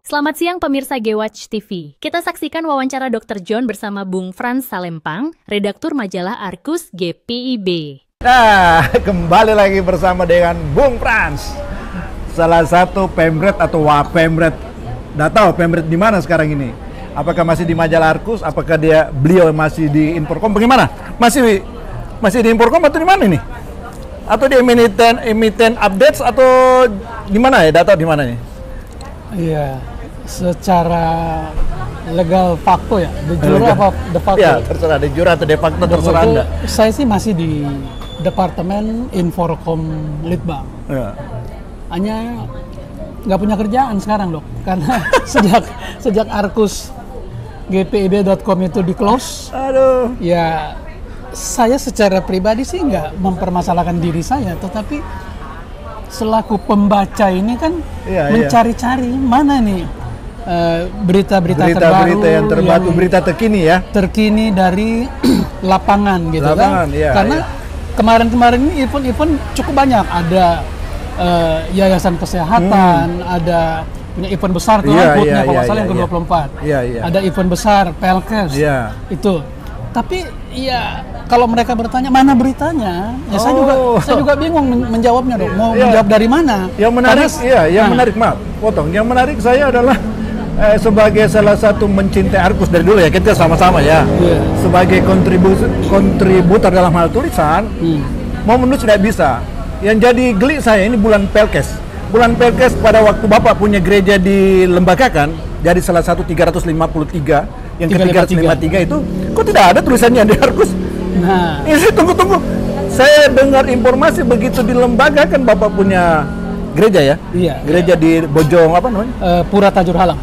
Selamat siang pemirsa Gwatch TV. Kita saksikan wawancara Dr. John bersama Bung Frans Salempang, redaktur majalah Arkus GPIB. Nah, kembali lagi bersama dengan Bung Frans. Salah satu pemret atau wapemret. Nggak tahu pemret di mana sekarang ini. Apakah masih di majalah Arkus? Apakah beliau masih di Inforkom? Bagaimana? Masih di Inforkom atau di mana ini? Atau di emiten updates atau di mana ya? Data di mana nih? Iya, secara legal fakto ya, de jure apa de facto? Ya, terserah de jure atau de facto, terserah Anda. Saya sih masih di Departemen Inforkom Litbang. Ya. Hanya nggak punya kerjaan sekarang dok, karena sejak Arkus GPIB.com itu di close. Aduh. Ya, saya secara pribadi sih nggak mempermasalahkan diri saya, tetapi selaku pembaca ini kan mencari-cari mana nih berita-berita terbaru, yang terbaru, berita terkini dari lapangan gitu kan. Iya, karena kemarin-kemarin ini event-event cukup banyak, ada yayasan kesehatan, ada punya event besar tuh kalau nggak salah yang ke-24. Ada event besar Pelkes. Itu. Tapi ya kalau mereka bertanya mana beritanya, ya saya juga bingung menjawabnya dong. Mau menjawab dari mana? Yang menarik, menarik, maaf, potong. Yang menarik saya adalah sebagai salah satu mencintai Arkus dari dulu ya, kita sama-sama ya. Sebagai kontributor dalam hal tulisan, mau menulis tidak bisa. Yang jadi geli saya ini bulan Pelkes. Bulan Pelkes pada waktu Bapak punya gereja dilembagakan, jadi salah satu 353, yang ke-353 itu, kok tidak ada tulisannya di Arkus? Nah, ini tunggu. Saya dengar informasi begitu dilembagakan Bapak punya gereja ya? Iya. Gereja di Bojong apa namanya? Pura Tajur Halang.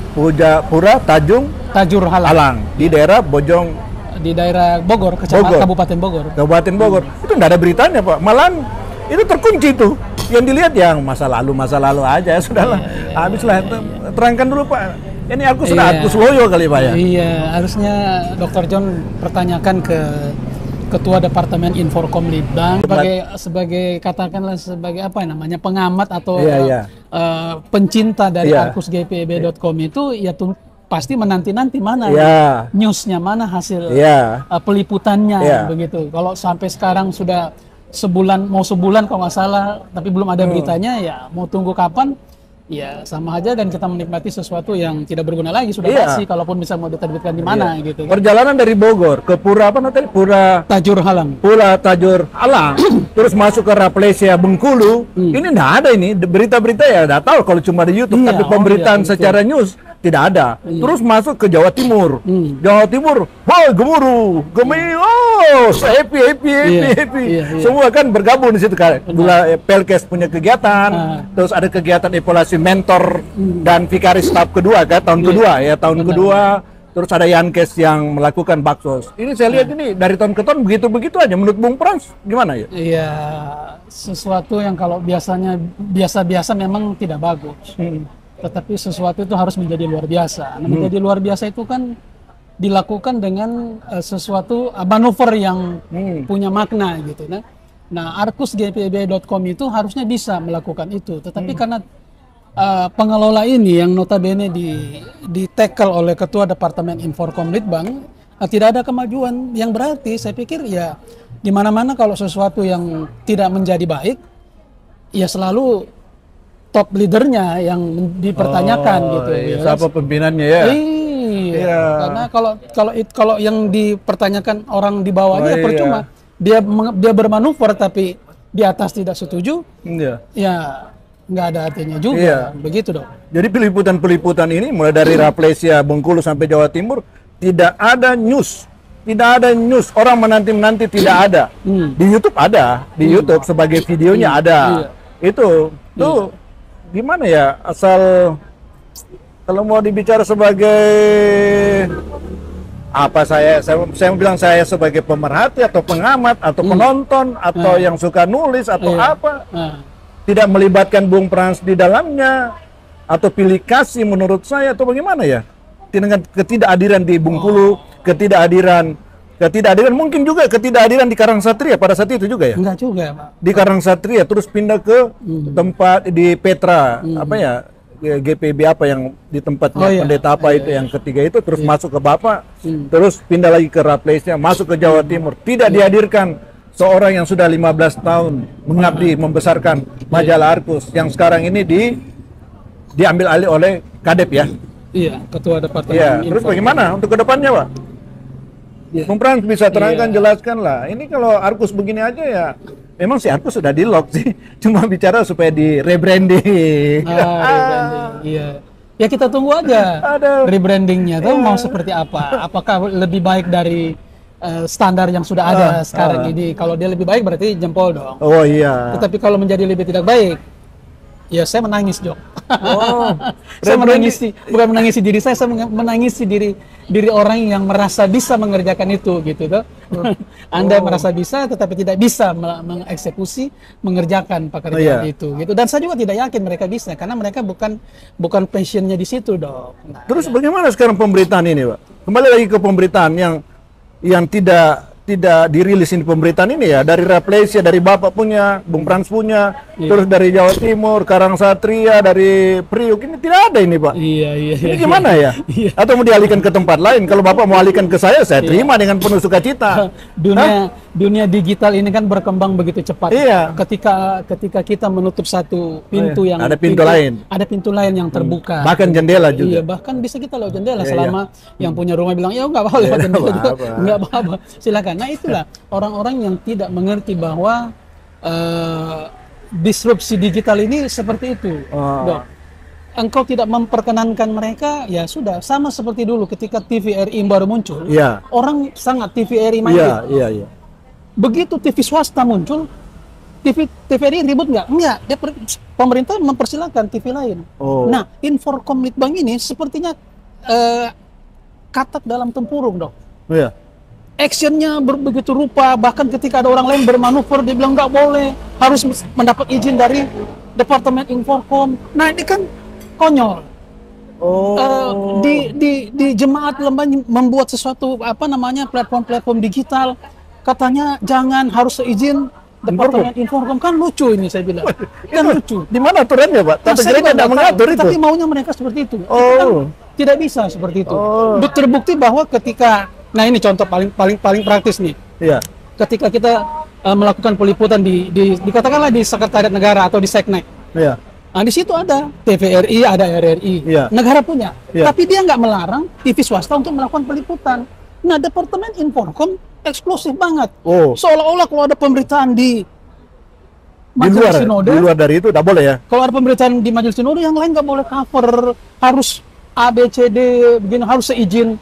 Pura Tajur Halang. Di daerah Bojong. Di daerah Bogor, Kabupaten Bogor. Kabupaten Bogor. Itu nggak ada beritanya Pak. Malahan itu terkunci tuh. Yang dilihat yang masa lalu aja, sudahlah. Habislah. Terangkan dulu Pak. Ini aku sudah Arkus loyo kali Pak ya? Iya, harusnya Dr. John pertanyakan ke Ketua Departemen Inforkom Litbang sebagai katakanlah sebagai apa namanya pengamat atau pencinta dari Arkus GPIB.com itu ya pasti menanti mana newsnya, mana hasil peliputannya begitu. Kalau sampai sekarang sudah mau sebulan kalau nggak salah, tapi belum ada beritanya, ya mau tunggu kapan? Ya sama aja, dan kita menikmati sesuatu yang tidak berguna lagi sudah pasti, kalaupun bisa mau diterbitkan di mana gitu. Perjalanan dari Bogor ke Pura apa nanti? Pura Tajur Halang, terus masuk ke Raplesia Bengkulu. Ini nggak ada ini berita-berita ya, nggak tahu kalau cuma di YouTube, tapi pemberitaan secara news tidak ada. Terus masuk ke Jawa Timur. Jawa Timur, gemuruh, happy. Semua kan bergabung di situ kan. Pelkes punya kegiatan, terus ada kegiatan evaluasi mentor dan vikaris tahap kedua kan, tahun kedua. Terus ada Yankes yang melakukan baksos. Ini saya lihat ini dari tahun ke tahun begitu aja. Menurut Bung Frans gimana ya? Iya, sesuatu yang kalau biasanya biasa-biasa memang tidak bagus. Tetapi sesuatu itu harus menjadi luar biasa. Nah, menjadi luar biasa itu kan dilakukan dengan sesuatu manuver yang punya makna gitu. Nah, Arkus GPIB.com itu harusnya bisa melakukan itu. Tetapi karena pengelola ini yang notabene di tackle oleh Ketua Departemen Inforkom Litbang, tidak ada kemajuan yang berarti. Saya pikir ya di mana-mana kalau sesuatu yang tidak menjadi baik, ya selalu top leadernya yang dipertanyakan gitu. Siapa pimpinannya ya? Iya. Karena kalau yang dipertanyakan orang di bawahnya percuma. Dia bermanuver tapi di atas tidak setuju. Ya nggak ada artinya juga, begitu dong. Jadi peliputan ini mulai dari Raplesia Bengkulu sampai Jawa Timur tidak ada news, orang menanti tidak ada. Di YouTube ada, YouTube sebagai videonya ada. Itu tuh gimana ya, asal kalau mau dibicara sebagai apa, saya bilang saya sebagai pemerhati atau pengamat atau penonton atau yang suka nulis atau apa. Tidak melibatkan Bung Frans di dalamnya atau pilih kasih menurut saya atau bagaimana ya, dengan ketidakhadiran di Bengkulu, ketidakhadiran mungkin juga ketidakhadiran di Karangsatria pada saat itu juga ya? Enggak juga Pak. Di Karangsatria terus pindah ke tempat di Petra apa ya, GPB apa yang di tempatnya pendeta apa itu yang ketiga itu, terus masuk ke Bapak, terus pindah lagi ke Raplace-nya, masuk ke Jawa Timur, tidak dihadirkan seorang yang sudah 15 tahun mengabdi membesarkan majalah Arkus yang sekarang ini diambil alih oleh Kadep ya. Iya, ketua departemen. Iya, terus bagaimana untuk kedepannya, Pak? Bung Frans bisa terangkan, jelaskan lah. Ini kalau Arkus begini aja ya, memang si Arkus sudah di lock sih, cuma bicara supaya di rebranding. Rebranding, iya. Ya kita tunggu aja rebrandingnya tuh mau seperti apa. Apakah lebih baik dari standar yang sudah ada sekarang ini? Kalau dia lebih baik berarti jempol dong. Oh iya. Tetapi kalau menjadi lebih tidak baik, ya saya menangis, Jok. Saya menangisi, bukan menangisi diri saya menangisi diri orang yang merasa bisa mengerjakan itu, gitu tuh. Anda merasa bisa, tetapi tidak bisa mengeksekusi, mengerjakan pekerjaan itu, gitu. Dan saya juga tidak yakin mereka bisa, karena mereka bukan passionnya di situ, Dok. Nah, terus bagaimana sekarang pemberitaan ini, Pak? Kembali lagi ke pemberitaan yang tidak dirilis ini, pemberitaan ini ya, dari Raplace ya, dari Bapak punya, Bung Frans punya, terus dari Jawa Timur, Karang Satria, dari Priuk, ini tidak ada ini, Pak. Iya. Ini gimana ya? Iya. Atau mau dialihkan ke tempat lain? Kalau Bapak mau alihkan ke saya terima dengan penuh sukacita. Dunia digital ini kan berkembang begitu cepat. Iya. Ketika kita menutup satu pintu yang ada pintu lain. Ada pintu lain yang terbuka. Bahkan jendela juga. Iya, bahkan bisa kita lewat jendela selama yang punya rumah bilang, ya nggak apa-apa lewat jendela juga. Nggak apa-apa. Silakan. Nah itulah orang-orang yang tidak mengerti bahwa disrupsi digital ini seperti itu, Dok. Engkau tidak memperkenankan mereka, ya sudah, sama seperti dulu ketika TVRI baru muncul, orang sangat TVRI minded. Iya. Begitu TV swasta muncul, TVRI ribut nggak? Enggak, pemerintah mempersilahkan TV lain. Nah, Inforkom Litbang ini sepertinya katak dalam tempurung, Dok. Iya. Actionnya begitu rupa, bahkan ketika ada orang lain bermanuver, dia bilang nggak boleh, harus mendapat izin dari Departemen Inforkom. Nah ini kan konyol. Di jemaat lembah membuat sesuatu platform digital, katanya jangan, harus seizin Departemen Inforkom, kan lucu ini saya bilang. Kan lucu. Di mana aturannya, Pak? Tapi tidak mengatur itu. Tapi maunya mereka seperti itu. Kan tidak bisa seperti itu. Terbukti bahwa ketika, nah ini contoh paling praktis nih. Iya. Ketika kita melakukan peliputan dikatakanlah di Sekretariat Negara atau di Seknek. Iya. Nah di situ ada TVRI, ada RRI. Iya. Negara punya. Iya. Tapi dia nggak melarang TV swasta untuk melakukan peliputan. Nah Departemen Inforkom eksklusif banget. Seolah-olah kalau ada pemberitaan di Majelis Sinode, di luar dari itu tidak boleh ya. Kalau ada pemberitaan di Majelis Sinode, yang lain nggak boleh cover, harus ABCD begini, harus seizin.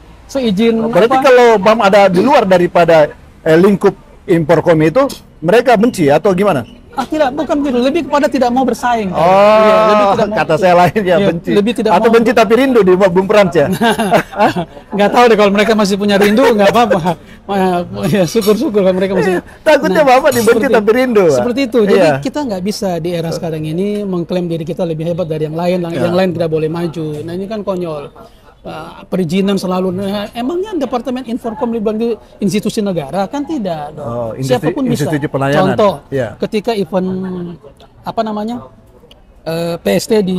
Berarti kalau BAM ada di luar daripada lingkup Inforkom itu, mereka benci atau gimana? Tidak, bukan begitu. Lebih kepada tidak mau bersaing. Kata saya lain ya, benci. Atau mau... benci tapi rindu di Bung Frans ya? Nggak tahu deh, kalau mereka masih punya rindu, nggak apa-apa. Ya, syukur-syukur kalau mereka masih... Takutnya Bapak dibenci tapi rindu. Seperti itu. Jadi kita nggak bisa di era sekarang ini mengklaim diri kita lebih hebat dari yang lain. Yang lain tidak boleh maju. Nah ini kan konyol. Perizinan selalu, emangnya Departemen Inforkom di institusi negara kan tidak dong. Siapapun bisa. Contoh, ketika event PST di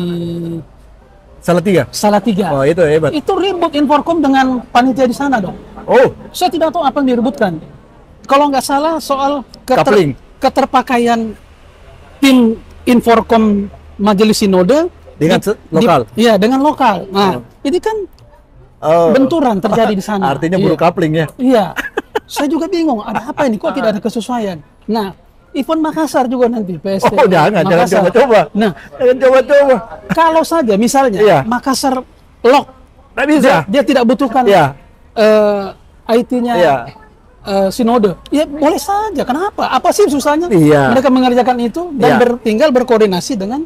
Salatiga. Oh itu hebat. Itu ribut Inforkom dengan panitia di sana dong. Saya tidak tahu apa yang diributkan. Kalau nggak salah soal keterpakaian tim Inforkom Majelis Sinode dengan lokal. Iya, dengan lokal. Nah, ini kan benturan terjadi di sana. Artinya buruk coupling ya. Iya. Saya juga bingung, ada apa ini? Kok tidak ada kesesuaian? Nah, event Makassar juga nanti PST. Jangan coba-coba. Nah, jangan coba-coba. Kalau saja misalnya Makassar lock, nggak bisa. Dia tidak butuhkan IT-nya Sinode. Ya boleh saja. Kenapa? Apa sih susahnya? Mereka mengerjakan itu dan tinggal berkoordinasi dengan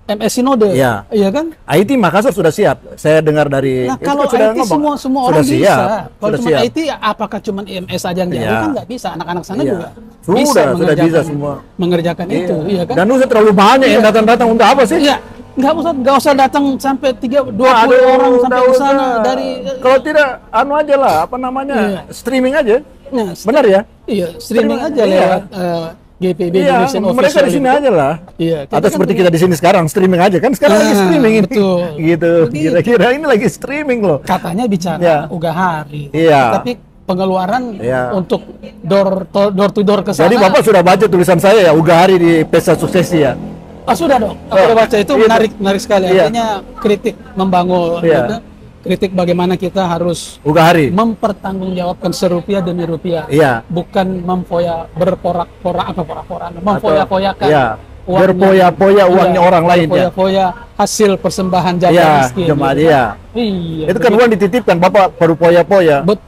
MS Sinode, iya kan? IT Makassar sudah siap. Saya dengar dari kalau sudah IT semua orang bisa. Kalau cuma siap. IT, apakah cuma MS aja yang diadu kan nggak bisa. Anak-anak sana juga sudah bisa semua mengerjakan itu, iya kan? Dan usah terlalu banyak yang datang-datang untuk apa sih? Iya, nggak usah datang sampai 20 orang sampai ke sana dari. Kalau tidak, aja lah, streaming aja. Nah, benar ya? Iya, streaming aja lewat GPB Iya, Indonesian mereka Official di sini itu. aja lah. Iya, Atau seperti kita di sini sekarang streaming aja kan sekarang lagi streaming ini. betul. Gitu. Kira-kira ini lagi streaming loh. Katanya bicara Iya. Ugahari. Iya. Tapi pengeluaran Iya. untuk door to door ke sana. Jadi Bapak sudah baca tulisan saya ya, Ugahari di Pesta Suksesi ya. Sudah dong. Aku udah baca itu, Iya. menarik sekali. Iya. Artinya kritik membangun, Iya. gitu. Kritik bagaimana kita harus Ugahari. mempertanggungjawabkan serupiah demi rupiah, Iya. bukan memfoya-foyakan Iya. Berpoya-poya uangnya orang lain ya. berpoya-foya hasil persembahan jamaah Iya, miskin. jemaah gitu. iya. Iya. Itu kan uang dititipkan, Bapak baru poya-poya. Betul.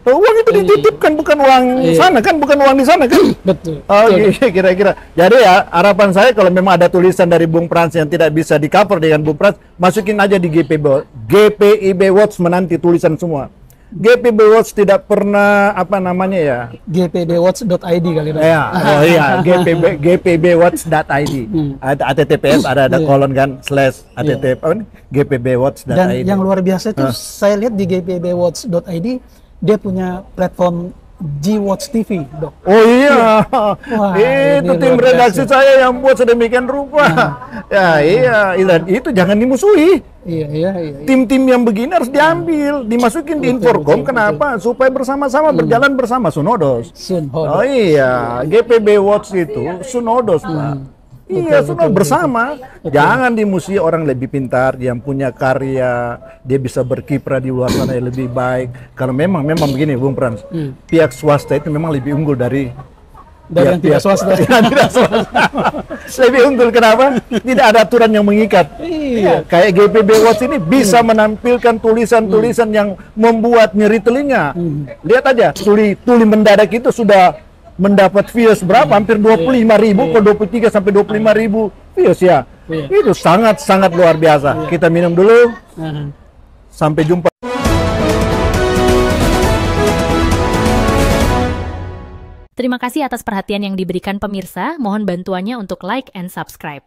Uang itu dititipkan, bukan uang Iya. sana kan, bukan uang di sana kan. Betul. Oh, Betul. kira-kira. Jadi ya, harapan saya kalau memang ada tulisan dari Bung Frans yang tidak bisa di cover dengan Bung Frans, masukin aja di GPIB Watch menanti tulisan semua. GPIB Watch tidak pernah apa namanya ya? gpbwatch.id kali dong. Ya, oh iya, gpbwatch.id. Ada HTTPS, ada Iya. kolon kan /http gpbwatch.id. Dan yang luar biasa itu saya lihat di gpbwatch.id dia punya platform G-Watch TV, Dok. Oh iya, Wah, itu ini tim luar redaksi biasa. saya yang buat sedemikian rupa. Ya iya, itu jangan dimusuhi. Iya. Tim-tim yang begini harus diambil, dimasukin di Betul, Inforkom. betul, Kenapa? Supaya bersama-sama berjalan bersama Sunodos. Oh iya, GPB Watch itu Sunodos, Pak. Iya, Sunodos bersama. Jangan dimusuhi orang lebih pintar, yang punya karya, dia bisa berkiprah di luar sana yang lebih baik. Kalau memang begini, Bung Frans, pihak swasta itu memang lebih unggul dari yang tidak swasta. Yang tidak swasta. Lebih unggul kenapa? Tidak ada aturan yang mengikat. Iya. Kayak GPB Watch ini bisa menampilkan tulisan-tulisan yang membuat nyeri telinga. Lihat aja, tuli mendadak itu sudah mendapat views berapa? Hampir 25.000 ke 23 sampai 25.000 views ya. Iya. Itu sangat luar biasa. Kita minum dulu. Sampai jumpa. Terima kasih atas perhatian yang diberikan pemirsa. Mohon bantuannya untuk like and subscribe.